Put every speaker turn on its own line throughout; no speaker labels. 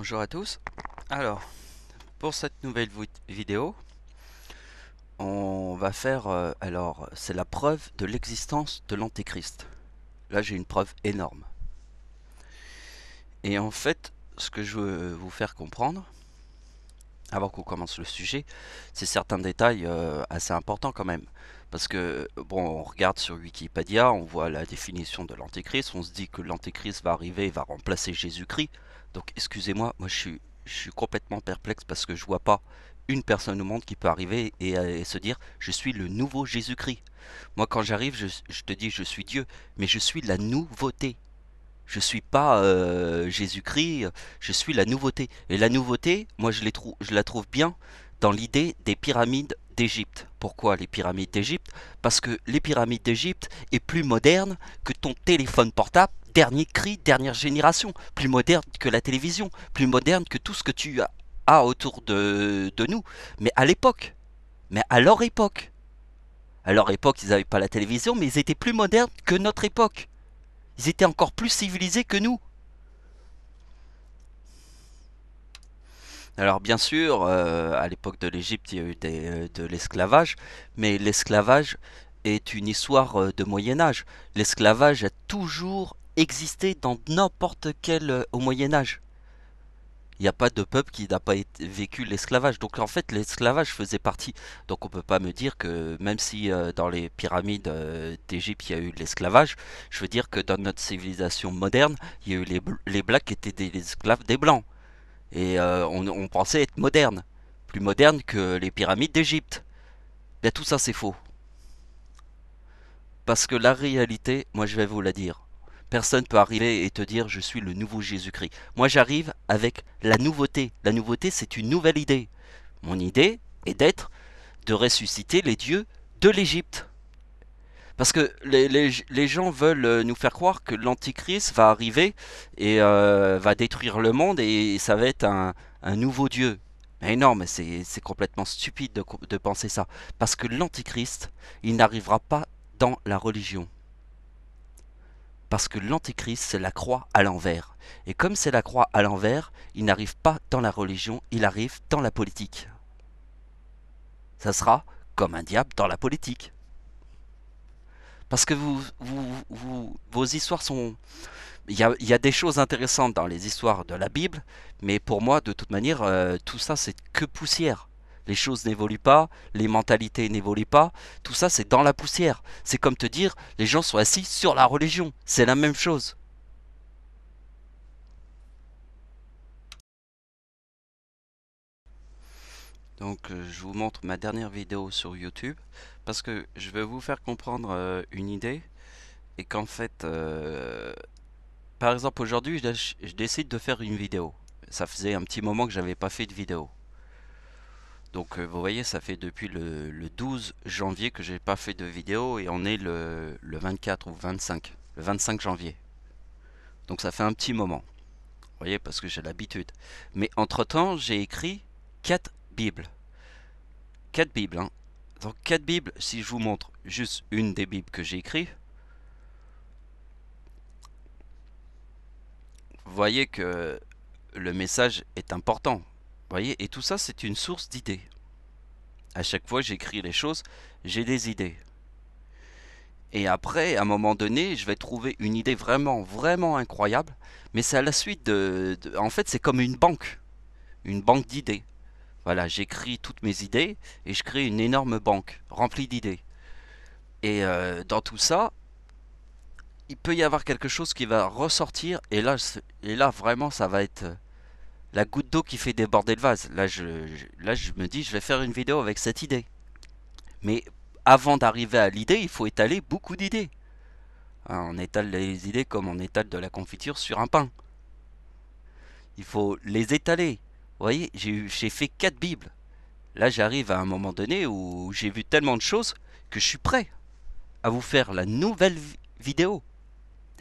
Bonjour à tous. Alors, pour cette nouvelle vidéo, on va faire, c'est la preuve de l'existence de l'Antéchrist. Là, j'ai une preuve énorme. Et en fait, ce que je veux vous faire comprendre, avant qu'on commence le sujet, c'est certains détails assez importants quand même. Parce que, bon, on regarde sur Wikipédia, on voit la définition de l'Antéchrist, on se dit que l'Antéchrist va arriver et va remplacer Jésus-Christ. Donc, excusez-moi, moi je suis complètement perplexe parce que je vois pas une personne au monde qui peut arriver et se dire je suis le nouveau Jésus-Christ. Moi, quand j'arrive, je te dis je suis Dieu, mais je suis la nouveauté. Je suis pas Jésus-Christ, je suis la nouveauté. Et la nouveauté, moi je la trouve bien dans l'idée des pyramides d'Égypte. Pourquoi les pyramides d'Égypte? Parce que les pyramides d'Égypte est plus moderne que ton téléphone portable, dernier cri, dernière génération, plus moderne que la télévision, plus moderne que tout ce que tu as autour de nous. Mais à l'époque, mais à leur époque, ils n'avaient pas la télévision, mais ils étaient plus modernes que notre époque. Ils étaient encore plus civilisés que nous. Alors bien sûr, à l'époque de l'Égypte, il y a eu de l'esclavage, mais l'esclavage est une histoire de Moyen Âge. L'esclavage a toujours existé dans n'importe quel au Moyen Âge. Il n'y a pas de peuple qui n'a pas vécu l'esclavage. Donc en fait, l'esclavage faisait partie. Donc on peut pas me dire que même si dans les pyramides d'Égypte il y a eu de l'esclavage, je veux dire que dans notre civilisation moderne, il y a eu les blacks qui étaient des esclaves des blancs. Et on pensait être moderne, plus moderne que les pyramides d'Égypte. Bien tout ça c'est faux. Parce que la réalité, moi je vais vous la dire. Personne peut arriver et te dire je suis le nouveau Jésus-Christ. Moi j'arrive avec la nouveauté. La nouveauté c'est une nouvelle idée. Mon idée est de ressusciter les dieux de l'Égypte. Parce que les gens veulent nous faire croire que l'Antichrist va arriver et va détruire le monde et ça va être un nouveau Dieu. Mais non, mais c'est complètement stupide de penser ça. Parce que l'Antichrist, il n'arrivera pas dans la religion. Parce que l'Antichrist, c'est la croix à l'envers. Et comme c'est la croix à l'envers, il n'arrive pas dans la religion, il arrive dans la politique. Ça sera comme un diable dans la politique. Parce que vos histoires sont... il y a des choses intéressantes dans les histoires de la Bible, mais pour moi, de toute manière, tout ça, c'est que poussière. Les choses n'évoluent pas, les mentalités n'évoluent pas, tout ça, c'est dans la poussière. C'est comme te dire, les gens sont assis sur la religion. C'est la même chose. Donc, je vous montre ma dernière vidéo sur YouTube, parce que je vais vous faire comprendre une idée, et qu'en fait, par exemple, aujourd'hui, je décide de faire une vidéo. Ça faisait un petit moment que j'avais pas fait de vidéo. Donc vous voyez, ça fait depuis le 12 janvier que j'ai pas fait de vidéo et on est le 24 ou 25, le 25 janvier. Donc ça fait un petit moment. Vous voyez, parce que j'ai l'habitude. Mais entre-temps, j'ai écrit 4 Bibles. 4 Bibles, hein. Donc 4 Bibles, si je vous montre juste une des Bibles que j'ai écrites, vous voyez que le message est important. Vous voyez, et tout ça, c'est une source d'idées. À chaque fois que j'écris les choses, j'ai des idées. Et après, à un moment donné, je vais trouver une idée vraiment, vraiment incroyable. Mais c'est à la suite en fait, c'est comme une banque d'idées. Voilà, j'écris toutes mes idées et je crée une énorme banque remplie d'idées. Et dans tout ça, il peut y avoir quelque chose qui va ressortir. Et là vraiment, ça va être la goutte d'eau qui fait déborder le vase. Là, je me dis, je vais faire une vidéo avec cette idée. Mais avant d'arriver à l'idée, il faut étaler beaucoup d'idées. Hein, on étale les idées comme on étale de la confiture sur un pain. Il faut les étaler. Vous voyez, j'ai fait 4 Bibles. Là, j'arrive à un moment donné où j'ai vu tellement de choses que je suis prêt à vous faire la nouvelle vidéo.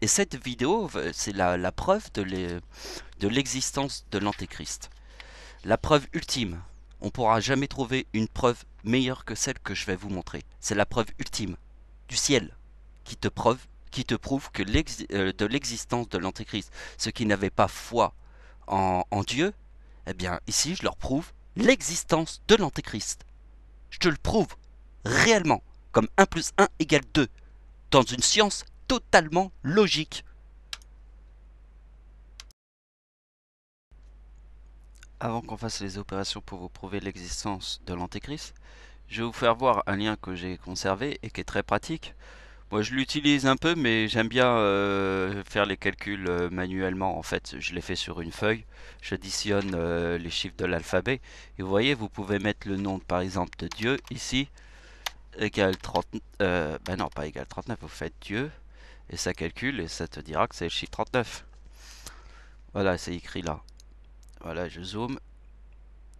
Et cette vidéo, c'est la preuve de l'existence de l'Antéchrist. La preuve ultime. On ne pourra jamais trouver une preuve meilleure que celle que je vais vous montrer. C'est la preuve ultime du ciel qui te prouve que de l'existence de l'Antéchrist. Ceux qui n'avaient pas foi en Dieu, eh bien ici je leur prouve l'existence de l'antéchrist. Je te le prouve réellement, comme 1 plus 1 égale 2, dans une science totalement logique. Avant qu'on fasse les opérations pour vous prouver l'existence de l'antéchrist, je vais vous faire voir un lien que j'ai conservé et qui est très pratique. Moi je l'utilise un peu, mais j'aime bien faire les calculs manuellement. En fait, je les fais sur une feuille, j'additionne les chiffres de l'alphabet, et vous voyez, vous pouvez mettre le nom par exemple de Dieu ici, égale 30, ben non pas égale 39, vous faites Dieu, et ça calcule, et ça te dira que c'est le chiffre 39. Voilà, c'est écrit là. Voilà, je zoome,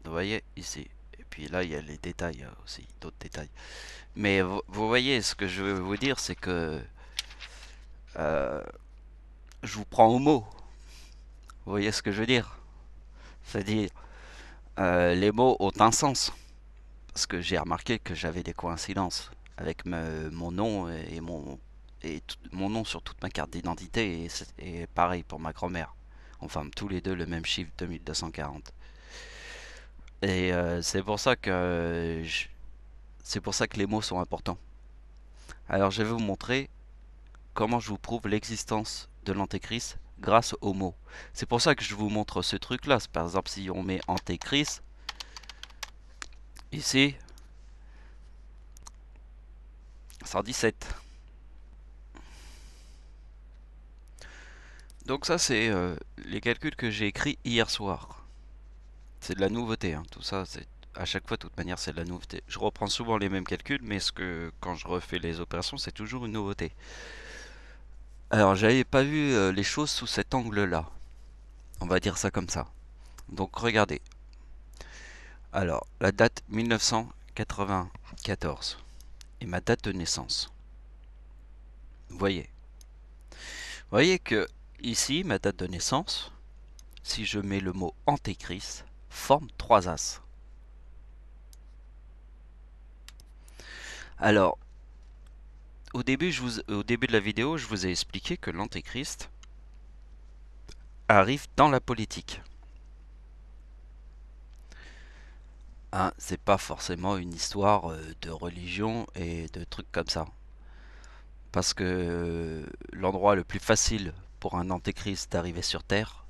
vous voyez ici. Et puis là, il y a les détails aussi, d'autres détails. Mais vous voyez, ce que je veux vous dire, c'est que euh, je vous prends au mot. Vous voyez ce que je veux dire? C'est-à-dire, les mots ont un sens. Parce que j'ai remarqué que j'avais des coïncidences avec mon nom et mon nom sur toute ma carte d'identité, et pareil pour ma grand-mère. On forme tous les deux le même chiffre 2240. Et c'est pour ça que les mots sont importants. Alors je vais vous montrer comment je vous prouve l'existence de l'antéchrist grâce aux mots. C'est pour ça que je vous montre ce truc là. Par exemple, si on met antéchrist ici, 117. Donc ça, c'est les calculs que j'ai écrits hier soir. C'est de la nouveauté, hein. Tout ça, c'est à chaque fois, de toute manière, c'est de la nouveauté. Je reprends souvent les mêmes calculs, mais quand je refais les opérations, c'est toujours une nouveauté. Alors, j'avais pas vu les choses sous cet angle-là. On va dire ça comme ça. Donc, regardez. Alors, la date 1994 et ma date de naissance. Vous voyez. Vous voyez que ici, ma date de naissance, si je mets le mot antéchrist, forme 3 as. Alors, au début de la vidéo, je vous ai expliqué que l'antéchrist arrive dans la politique. Hein, c'est pas forcément une histoire de religion et de trucs comme ça. Parce que l'endroit le plus facile pour un antéchrist d'arriver sur Terre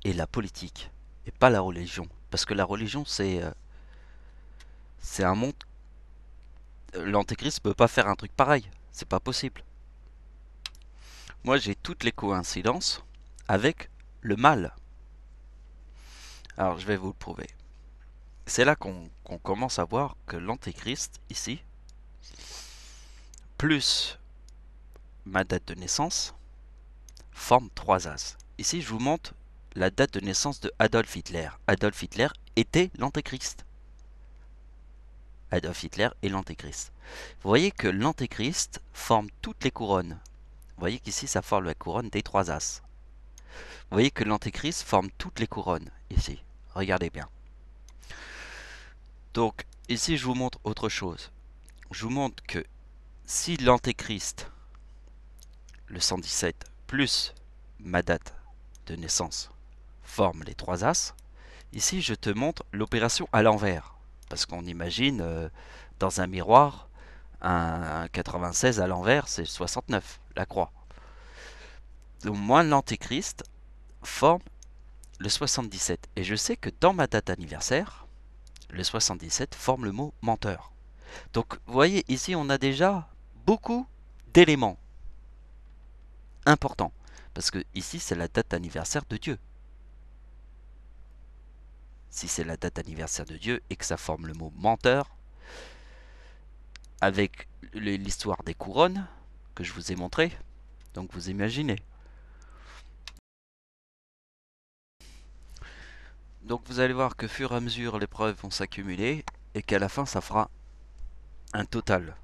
est la politique et pas la religion. Parce que la religion, c'est un monde. L'antéchrist peut pas faire un truc pareil. C'est pas possible. Moi, j'ai toutes les coïncidences avec le mal. Alors, je vais vous le prouver. C'est là qu'on commence à voir que l'antéchrist, ici, plus ma date de naissance, forme 3 as. Ici, je vous montre la date de naissance de Adolf Hitler. Adolf Hitler était l'antéchrist. Adolf Hitler est l'antéchrist. Vous voyez que l'antéchrist forme toutes les couronnes. Vous voyez qu'ici, ça forme la couronne des 3 as. Vous voyez que l'antéchrist forme toutes les couronnes, ici. Regardez bien. Donc, ici, je vous montre autre chose. Je vous montre que si l'antéchrist, le 117, plus ma date de naissance, forme les 3 as, ici, je te montre l'opération à l'envers. Parce qu'on imagine, dans un miroir, un 96 à l'envers, c'est 69, la croix. Donc, moi, l'antéchrist forme le 77. Et je sais que dans ma date anniversaire, le 77 forme le mot menteur. Donc, vous voyez, ici, on a déjà beaucoup d'éléments importants. Parce que ici, c'est la date anniversaire de Dieu. Si c'est la date anniversaire de Dieu et que ça forme le mot menteur, avec l'histoire des couronnes que je vous ai montré, donc vous imaginez. Donc vous allez voir que fur et à mesure les preuves vont s'accumuler et qu'à la fin ça fera un total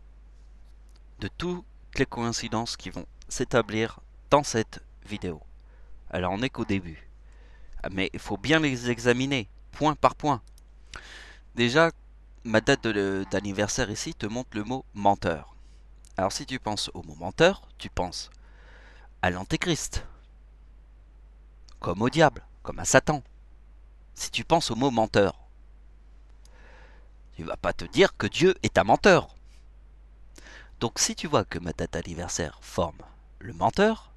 de toutes les coïncidences qui vont s'établir dans cette vidéo. Alors on n'est qu'au début, mais il faut bien les examiner point par point. Déjà, ma date d'anniversaire ici te montre le mot menteur. Alors si tu penses au mot menteur, tu penses à l'antéchrist, comme au diable, comme à Satan. Si tu penses au mot menteur, tu vas pas te dire que Dieu est un menteur. Donc si tu vois que ma date d'anniversaire forme le menteur,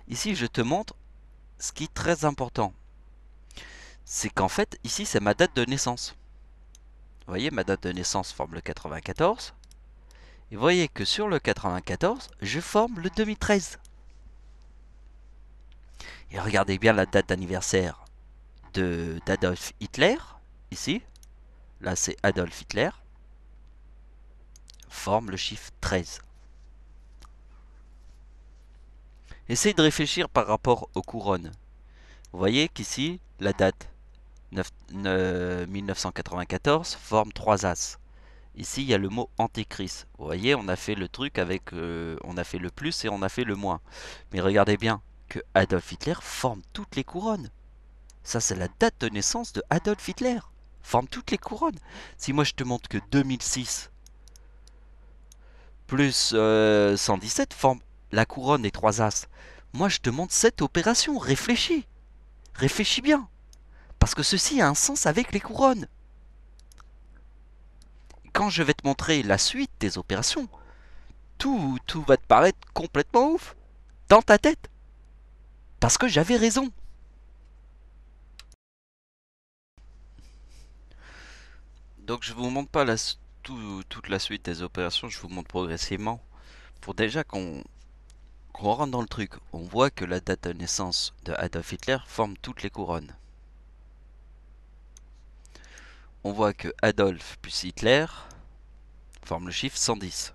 ici je te montre ce qui est très important. C'est qu'en fait, ici c'est ma date de naissance. Vous voyez, ma date de naissance forme le 94. Et vous voyez que sur le 94, je forme le 2013. Et regardez bien la date d'anniversaire d'Adolf Hitler, ici. Là c'est Adolf Hitler. Forme le chiffre 13. Essayez de réfléchir par rapport aux couronnes. Vous voyez qu'ici, la date 1994 forme 3 As. Ici, il y a le mot antéchrist. Vous voyez, on a fait le truc avec... on a fait le plus et on a fait le moins. Mais regardez bien que Adolf Hitler forme toutes les couronnes. Ça, c'est la date de naissance de Adolf Hitler. Forme toutes les couronnes. Si moi, je te montre que 2006 plus 117 forme la couronne des 3 As. Moi, je te montre cette opération. Réfléchis. Réfléchis bien. Parce que ceci a un sens avec les couronnes. Quand je vais te montrer la suite des opérations, tout va te paraître complètement ouf. Dans ta tête. Parce que j'avais raison. Donc je vous montre pas toute la suite des opérations, je vous montre progressivement. Pour déjà qu'on rentre dans le truc, on voit que la date de naissance de Adolf Hitler forme toutes les couronnes. On voit que Adolf plus Hitler forme le chiffre 110.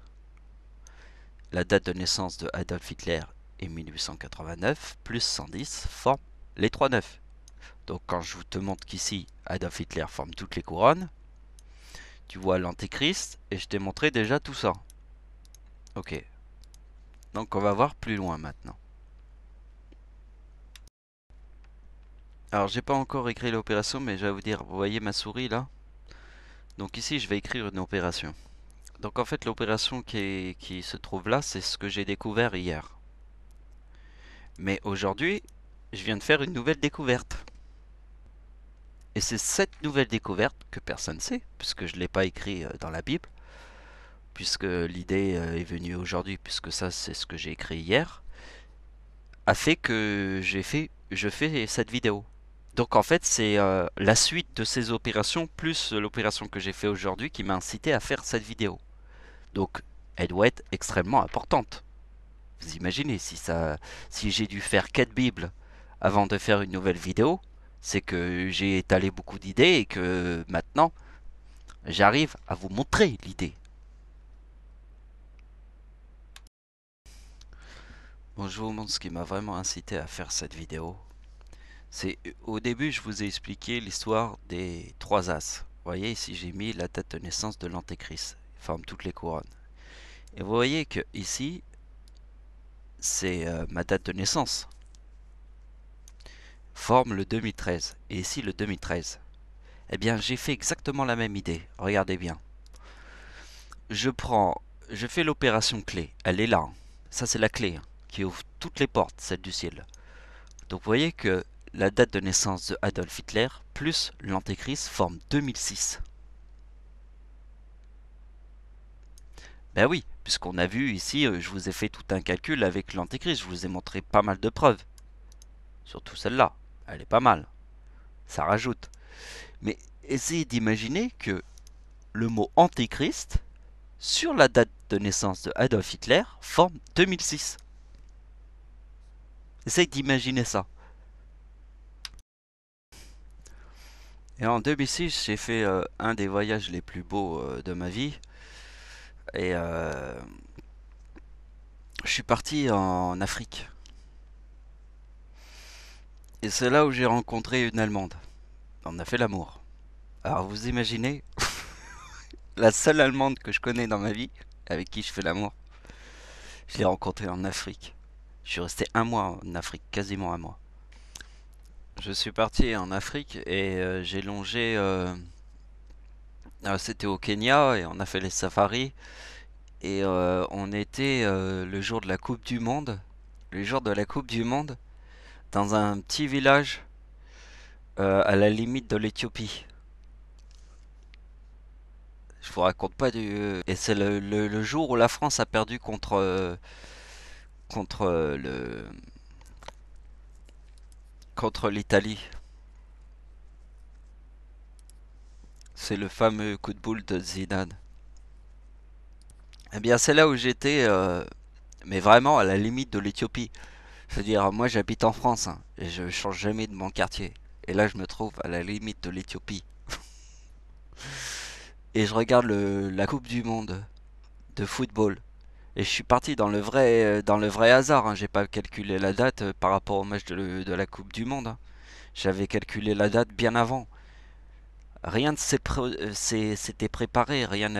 La date de naissance de Adolf Hitler est 1889, plus 110 forme les 3 9. Donc quand je te montre qu'ici Adolf Hitler forme toutes les couronnes, tu vois l'antéchrist et je t'ai montré déjà tout ça. Ok. Donc on va voir plus loin maintenant. Alors j'ai pas encore écrit l'opération, mais je vais vous dire, vous voyez ma souris là? Donc ici je vais écrire une opération. Donc en fait l'opération qui se trouve là, c'est ce que j'ai découvert hier. Mais aujourd'hui, je viens de faire une nouvelle découverte. Et c'est cette nouvelle découverte que personne ne sait, puisque je ne l'ai pas écrit dans la Bible, puisque l'idée est venue aujourd'hui, puisque ça c'est ce que j'ai écrit hier, a fait que je fais cette vidéo. Donc en fait c'est la suite de ces opérations plus l'opération que j'ai fait aujourd'hui qui m'a incité à faire cette vidéo. Donc elle doit être extrêmement importante. Vous imaginez si j'ai dû faire 4 Bibles avant de faire une nouvelle vidéo, c'est que j'ai étalé beaucoup d'idées et que maintenant j'arrive à vous montrer l'idée. Bon, je vous montre ce qui m'a vraiment incité à faire cette vidéo. C'est au début, je vous ai expliqué l'histoire des 3 As. Vous voyez, ici j'ai mis la date de naissance de l'Antéchrist. Il forme toutes les couronnes. Et vous voyez que ici, c'est ma date de naissance. Forme le 2013. Et ici le 2013. Eh bien, j'ai fait exactement la même idée. Regardez bien. Je fais l'opération clé. Elle est là. Ça, c'est la clé qui ouvre toutes les portes, celle du ciel. Donc, vous voyez que la date de naissance de Adolf Hitler plus l'Antéchrist forme 2006. Ben oui, puisqu'on a vu ici, je vous ai fait tout un calcul avec l'Antéchrist. Je vous ai montré pas mal de preuves. Surtout celle-là. Elle est pas mal. Ça rajoute. Mais essayez d'imaginer que le mot Antéchrist sur la date de naissance de Adolf Hitler forme 2006. Essayez d'imaginer ça. Et en 2006, j'ai fait un des voyages les plus beaux de ma vie. Et je suis parti en Afrique. Et c'est là où j'ai rencontré une Allemande. On a fait l'amour. Alors vous imaginez, la seule Allemande que je connais dans ma vie, avec qui je fais l'amour, je l'ai rencontrée en Afrique. Je suis resté un mois en Afrique, quasiment un mois. Je suis parti en Afrique et j'ai longé. C'était au Kenya et on a fait les safaris. Et on était le jour de la Coupe du Monde. Le jour de la Coupe du Monde. Dans un petit village à la limite de l'Éthiopie. Je vous raconte pas du... Et c'est le jour où la France a perdu contre contre l'Italie. C'est le fameux coup de boule de Zidane. Eh bien, c'est là où j'étais, mais vraiment à la limite de l'Éthiopie. Je veux dire, moi j'habite en France, hein, et je change jamais de mon quartier. Et là, je me trouve à la limite de l'Éthiopie. Et je regarde la Coupe du Monde de football. Et je suis parti dans le vrai hasard, hein. J'ai pas calculé la date par rapport au match de la Coupe du Monde, hein. J'avais calculé la date bien avant. Rien ne s'était préparé, rien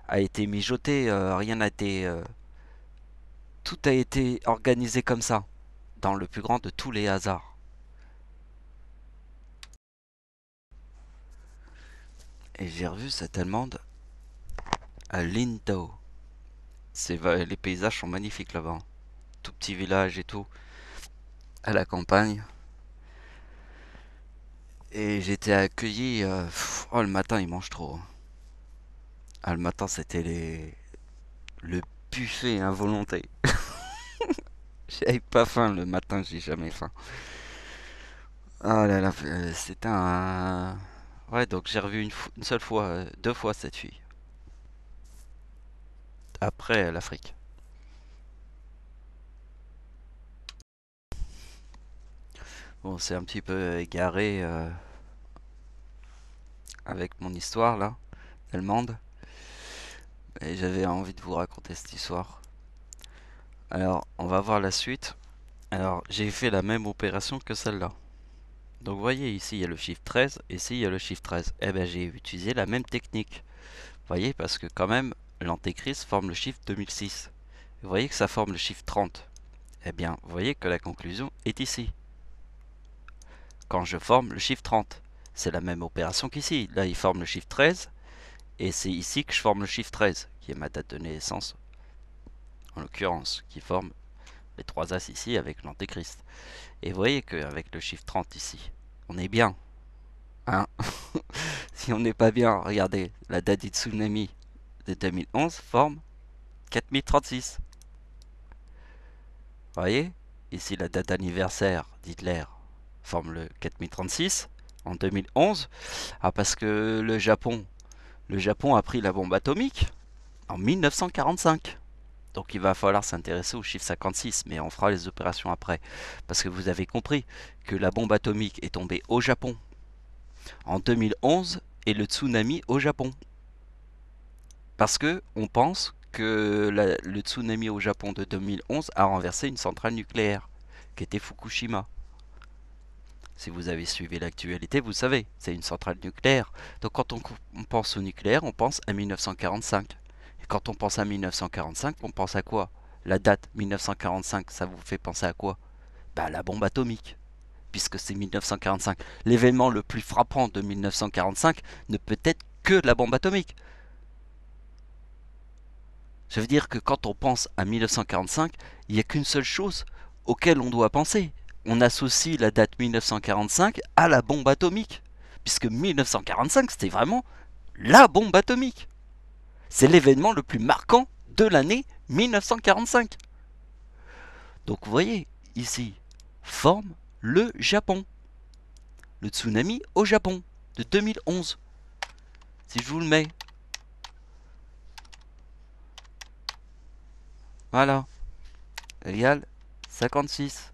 a été mijoté, rien n'a été, tout a été organisé comme ça, dans le plus grand de tous les hasards. Et j'ai revu cette Allemande à Lindau. Les paysages sont magnifiques là-bas, hein. Tout petit village et tout, à la campagne. Et j'étais accueilli. Oh, le matin, ils mangent trop, hein. Ah, le matin, c'était le buffet involonté. J'avais pas faim le matin, j'ai jamais faim. Ah là là, c'était un. Ouais, donc j'ai revu une seule fois, deux fois cette fille. Après l'Afrique. Bon, c'est un petit peu égaré avec mon histoire là, allemande. Et j'avais envie de vous raconter cette histoire. Alors, on va voir la suite. Alors, j'ai fait la même opération que celle-là. Donc, vous voyez, ici, il y a le chiffre 13, et ici, il y a le chiffre 13. Eh ben, j'ai utilisé la même technique. Vous voyez, parce que quand même, l'antéchrist forme le chiffre 2006. Vous voyez que ça forme le chiffre 30. Eh bien, vous voyez que la conclusion est ici. Quand je forme le chiffre 30, c'est la même opération qu'ici. Là, il forme le chiffre 13, et c'est ici que je forme le chiffre 13, qui est ma date de naissance, en l'occurrence, qui forme les trois as ici avec l'antéchrist. Et vous voyez qu'avec le chiffre 30 ici, on est bien, hein. Si on n'est pas bien, regardez, la date du tsunami de 2011 forme 4036. Vous voyez, ici la date d'anniversaire d'Hitler forme le 4036 en 2011. Ah, parce que le Japon a pris la bombe atomique en 1945. Donc il va falloir s'intéresser au chiffre 56, mais on fera les opérations après. Parce que vous avez compris que la bombe atomique est tombée au Japon en 2011 et le tsunami au Japon. Parce que on pense que le tsunami au Japon de 2011 a renversé une centrale nucléaire, qui était Fukushima. Si vous avez suivi l'actualité, vous savez, c'est une centrale nucléaire. Donc quand on pense au nucléaire, on pense à 1945. Et quand on pense à 1945, on pense à quoi? La date 1945, ça vous fait penser à quoi? Bah, la bombe atomique, puisque c'est 1945. L'événement le plus frappant de 1945 ne peut être que la bombe atomique. Ça veut dire que quand on pense à 1945, il n'y a qu'une seule chose auquel on doit penser. On associe la date 1945 à la bombe atomique. Puisque 1945, c'était vraiment la bombe atomique. C'est l'événement le plus marquant de l'année 1945. Donc vous voyez, ici, forme le Japon. Le tsunami au Japon de 2011. Si je vous le mets. Voilà. Égal 56.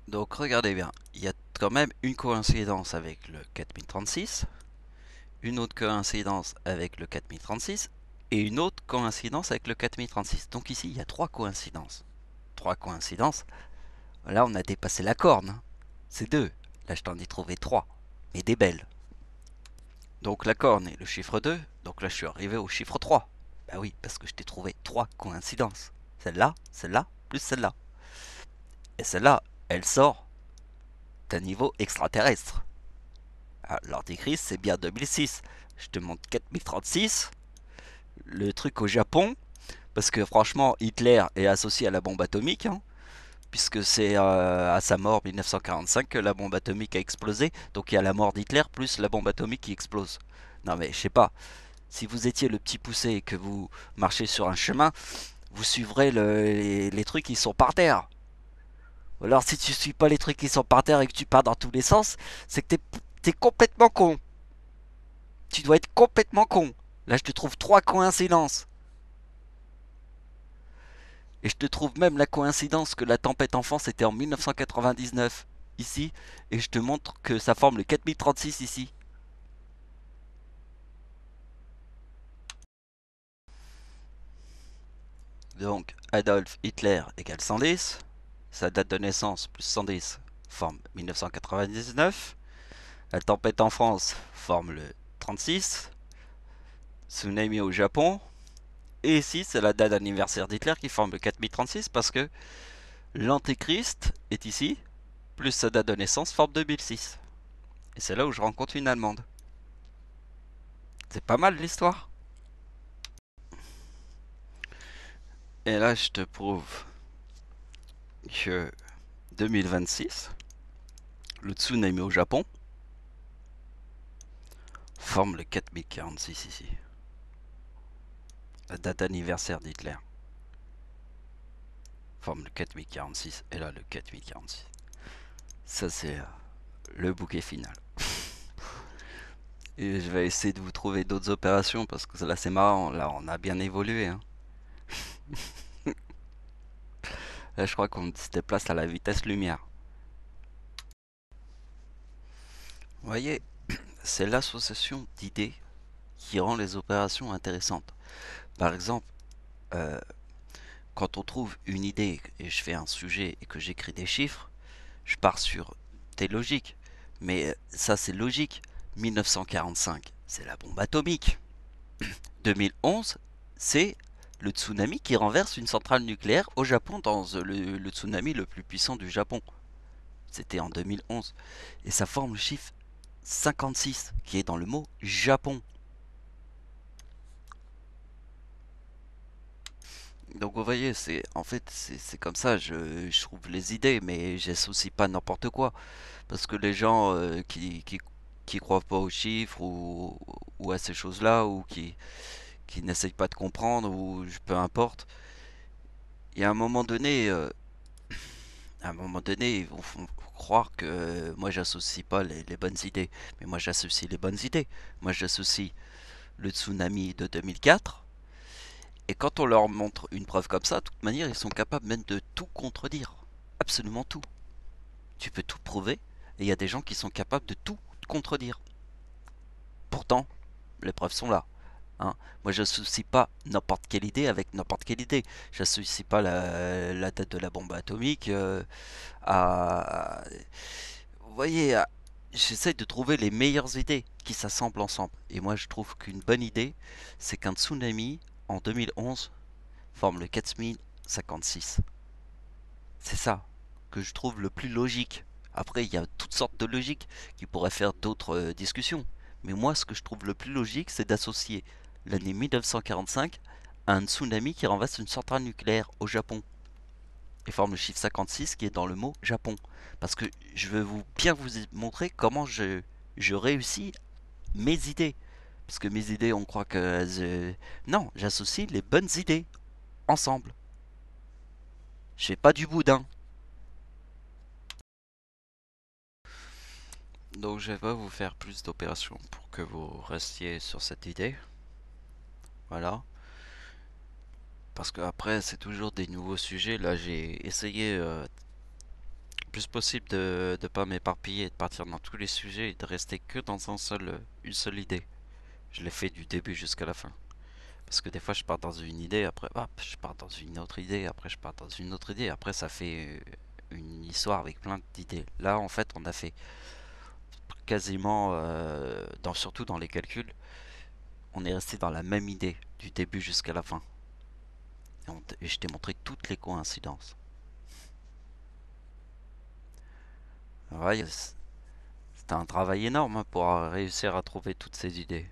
Donc regardez bien, il y a quand même une coïncidence avec le 4036, une autre coïncidence avec le 4036 et une autre coïncidence avec le 4036. Donc ici, il y a trois coïncidences. Trois coïncidences. Là, on a dépassé la corne, hein. C'est deux. Là, je t'en ai trouvé trois, mais des belles. Donc la corne est le chiffre 2. Donc là, je suis arrivé au chiffre 3. Bah oui, parce que je t'ai trouvé trois coïncidences. Celle-là, plus celle-là. Et celle-là, elle sort d'un niveau extraterrestre. Ah, l'antéchrist, c'est bien 2006. Je te montre 4036. Le truc au Japon, Parce que franchement, Hitler est associé à la bombe atomique, hein, puisque c'est à sa mort 1945 que la bombe atomique a explosé. Donc il y a la mort d'Hitler plus la bombe atomique qui explose. Non mais je sais pas, si vous étiez le petit poussé et que vous marchez sur un chemin, vous suivrez les trucs qui sont par terre. Ou alors si tu suis pas les trucs qui sont par terre et que tu pars dans tous les sens, c'est que t'es complètement con. Tu dois être complètement con. Là je te trouve trois coïncidences. Et je te trouve même la coïncidence que la tempête enfance était en 1999 ici. Et je te montre que ça forme le 4036 ici. Donc Adolf Hitler égale 110. Sa date de naissance plus 110 forme 1999. La tempête en France forme le 36. Tsunami au Japon. Et ici, c'est la date d'anniversaire d'Hitler qui forme le 4036 parce que l'Antéchrist est ici, plus sa date de naissance forme 2006. Et c'est là où je rencontre une Allemande. C'est pas mal l'histoire. Et là, je te prouve que 2026, le tsunami au Japon forme le 4046 ici. La date d'anniversaire d'Hitler forme le 4046 et là le 4046. Ça c'est le bouquet final. Et je vais essayer de vous trouver d'autres opérations parce que là c'est marrant, là on a bien évolué, hein. Là je crois qu'on se déplace à la vitesse lumière. Vous voyez, c'est l'association d'idées qui rend les opérations intéressantes. Par exemple, euh, quand on trouve une idée et je fais un sujet et que j'écris des chiffres, je pars sur des logiques. Mais ça c'est logique. 1945, c'est la bombe atomique. 2011, c'est le tsunami qui renverse une centrale nucléaire au Japon dans le tsunami le plus puissant du Japon. C'était en 2011. Et ça forme le chiffre 56 qui est dans le mot Japon. Donc vous voyez, c'est en fait c'est comme ça, je trouve les idées, mais j'associe pas n'importe quoi. Parce que les gens qui croient pas aux chiffres ou à ces choses-là, ou qui n'essayent pas de comprendre, ou peu importe, il y a un moment donné, à un moment donné, ils vont croire que moi j'associe pas les bonnes idées. Mais moi j'associe les bonnes idées. Moi j'associe le tsunami de 2004. Et quand on leur montre une preuve comme ça, de toute manière, ils sont capables même de tout contredire. Absolument tout. Tu peux tout prouver, et il y a des gens qui sont capables de tout contredire. Pourtant, les preuves sont là. Hein. Moi, j'associe pas n'importe quelle idée avec n'importe quelle idée. J'associe pas la date de la bombe atomique à... Vous voyez, j'essaie de trouver les meilleures idées qui s'assemblent ensemble. Et moi, je trouve qu'une bonne idée, c'est qu'un tsunami, en 2011, forme le 4056. C'est ça que je trouve le plus logique. Après, il y a toutes sortes de logiques qui pourraient faire d'autres discussions. Mais moi, ce que je trouve le plus logique, c'est d'associer l'année 1945 à un tsunami qui renverse une centrale nucléaire au Japon. Et forme le chiffre 56 qui est dans le mot Japon. Parce que je veux bien vous montrer comment je réussis mes idées. Parce que mes idées, on croit que... Non, j'associe les bonnes idées ensemble. Je fais pas du boudin. Donc je vais pas vous faire plus d'opérations pour que vous restiez sur cette idée. Voilà. Parce que après c'est toujours des nouveaux sujets. Là j'ai essayé le plus possible de ne pas m'éparpiller et de partir dans tous les sujets et de rester que dans une seule idée. Je l'ai fait du début jusqu'à la fin. Parce que des fois je pars dans une idée, après hop, je pars dans une autre idée, après je pars dans une autre idée, après ça fait une histoire avec plein d'idées. Là en fait on a fait quasiment, surtout dans les calculs, on est resté dans la même idée du début jusqu'à la fin. Et je t'ai montré toutes les coïncidences. Ouais, c'était un travail énorme hein, pour réussir à trouver toutes ces idées.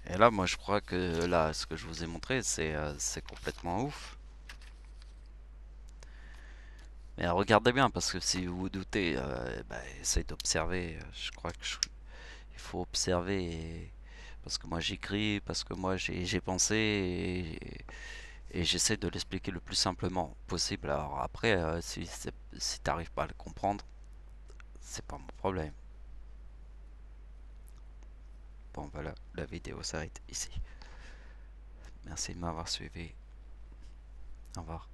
Et là, moi, je crois que là, ce que je vous ai montré, c'est complètement ouf. Mais regardez bien, parce que si vous vous doutez, bah, essayez d'observer. Je crois que il faut observer. Parce que moi, j'écris, parce que moi, j'ai pensé, et j'essaie de l'expliquer le plus simplement possible. Alors après, si t'arrives pas à le comprendre, c'est pas mon problème. Bon, voilà, la vidéo s'arrête ici. Merci de m'avoir suivi. Au revoir.